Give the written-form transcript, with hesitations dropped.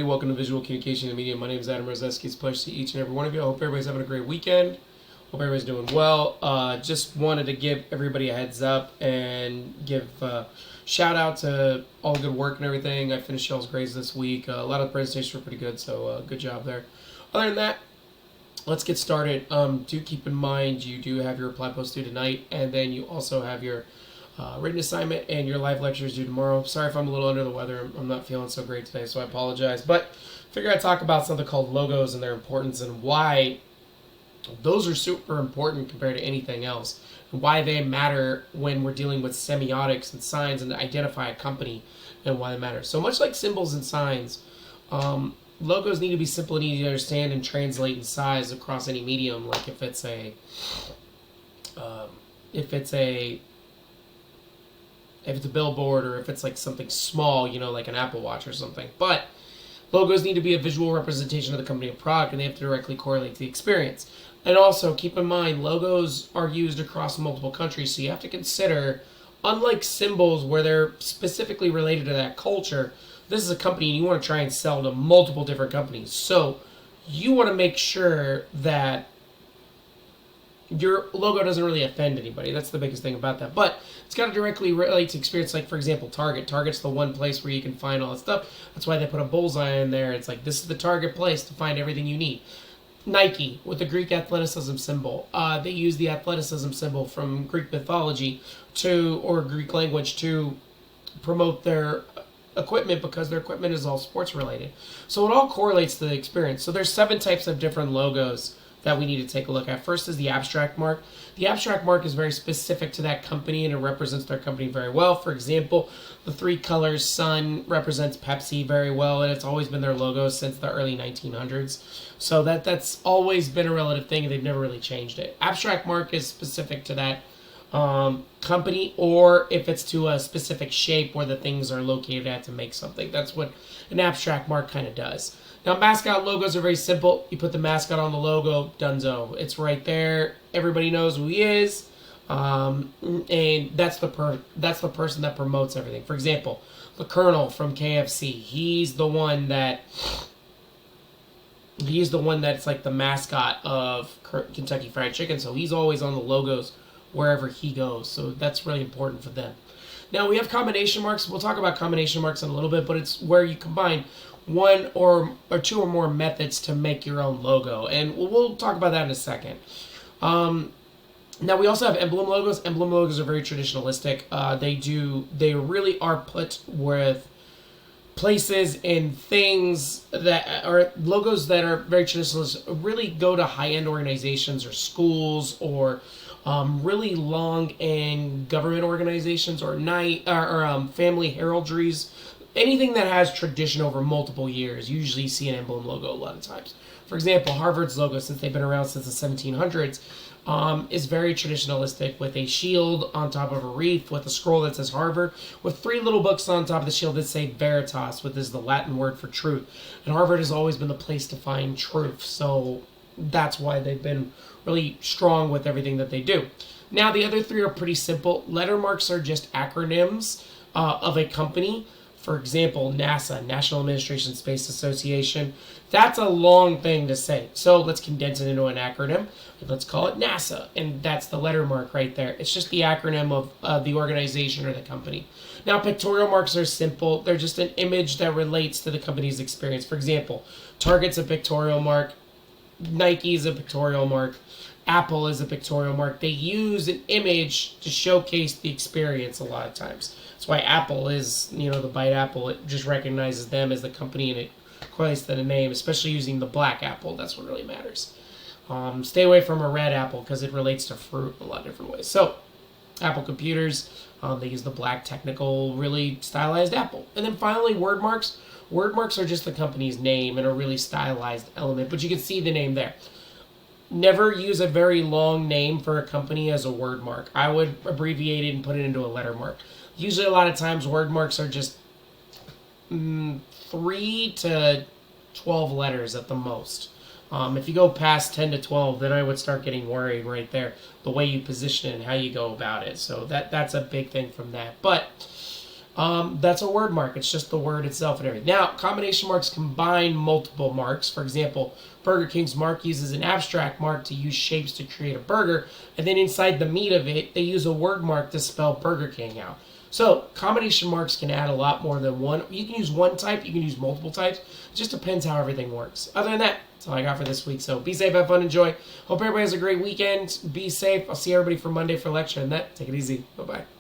Welcome to Visual Communication and Media. My name is Adam Rozeski. It's a pleasure to see each and every one of you. I hope everybody's having a great weekend. Hope everybody's doing well. Just wanted to give everybody a heads up and give shout out to all the good work and everything. I finished y'all's grades this week. A lot of the presentations were pretty good, so good job there. Other than that, let's get started. Do keep in mind you do have your reply post due tonight, and then you also have your written assignment and your live lectures due tomorrow. Sorry if I'm a little under the weather. I'm not feeling so great today, so I apologize. But figure I'd talk about something called logos and their importance and why those are super important compared to anything else, and why they matter when we're dealing with semiotics and signs and to identify a company and why they matter. So much like symbols and signs, logos need to be simple and easy to understand and translate in size across any medium. Like if it's a billboard, or if it's like something small, like an Apple Watch or something. But logos need to be a visual representation of the company or product, and they have to directly correlate to the experience. And also, keep in mind, logos are used across multiple countries, so you have to consider, unlike symbols where they're specifically related to that culture, this is a company and you want to try and sell to multiple different companies. So you want to make sure that your logo doesn't really offend anybody. That's the biggest thing about that. But it's got to directly relate to experience. Like, for example, Target. Target's the one place where you can find all that stuff. That's why they put a bullseye in there. It's like, this is the Target place to find everything you need. Nike, with the Greek athleticism symbol. They use the athleticism symbol from Greek mythology or Greek language to promote their equipment, because their equipment is all sports related. So it all correlates to the experience. So there's 7 types of different logos that we need to take a look at. First is the abstract mark. The abstract mark is very specific to that company, and it represents their company very well. For example, the 3 colors sun represents Pepsi very well, and it's always been their logo since the early 1900s. So that's always been a relative thing, and they've never really changed it. Abstract mark is specific to that company, or if it's to a specific shape where the things are located at to make something. That's what an abstract mark kind of does. Now, mascot logos are very simple. You put the mascot on the logo, dunzo. It's right there. Everybody knows who he is, and that's the person that promotes everything. For example, the Colonel from KFC. He's the one that's like the mascot of Kentucky Fried Chicken. So he's always on the logos wherever he goes. So that's really important for them. Now we have combination marks. We'll talk about combination marks in a little bit, but it's where you combine one or 2 or more methods to make your own logo, and we'll talk about that in a second. Now we also have emblem logos. Emblem logos are very traditionalistic. They really are put with places and things that are logos that are very traditionalist. Really go to high-end organizations or schools, or really long and government organizations, or family heraldries. Anything that has tradition over multiple years, usually you see an emblem logo a lot of times. For example, Harvard's logo, since they've been around since the 1700s, is very traditionalistic, with a shield on top of a wreath with a scroll that says Harvard, with 3 little books on top of the shield that say Veritas, which is the Latin word for truth. And Harvard has always been the place to find truth, so that's why they've been really strong with everything that they do. Now, the other 3 are pretty simple. Letter marks are just acronyms of a company. For example, NASA, National Administration Space Association. That's a long thing to say. So let's condense it into an acronym. Let's call it NASA. And that's the letter mark right there. It's just the acronym of the organization or the company. Now, pictorial marks are simple. They're just an image that relates to the company's experience. For example, Target's a pictorial mark. Nike is a pictorial mark. Apple is a pictorial mark. They use an image to showcase the experience a lot of times. That's why Apple is, the Bite Apple. It just recognizes them as the company, and it correlates to the name, especially using the black apple. That's what really matters. Stay away from a red apple because it relates to fruit in a lot of different ways. So, Apple computers, they use the black, technical, really stylized apple. And then finally, word marks. Word marks are just the company's name and a really stylized element, but you can see the name there. Never use a very long name for a company as a word mark. I would abbreviate it and put it into a letter mark. Usually a lot of times word marks are just 3 to 12 letters at the most. If you go past 10 to 12, then I would start getting worried right there, the way you position it and how you go about it. So that's a big thing from that. But That's a word mark. It's just the word itself and everything. Now, combination marks combine multiple marks. For example, Burger King's mark uses an abstract mark to use shapes to create a burger, and then inside the meat of it, they use a word mark to spell Burger King out. So, combination marks can add a lot more than one. You can use one type, you can use multiple types. It just depends how everything works. Other than that, that's all I got for this week. So, be safe, have fun, enjoy. Hope everybody has a great weekend. Be safe. I'll see everybody for Monday for lecture, and that. Take it easy. Bye-bye.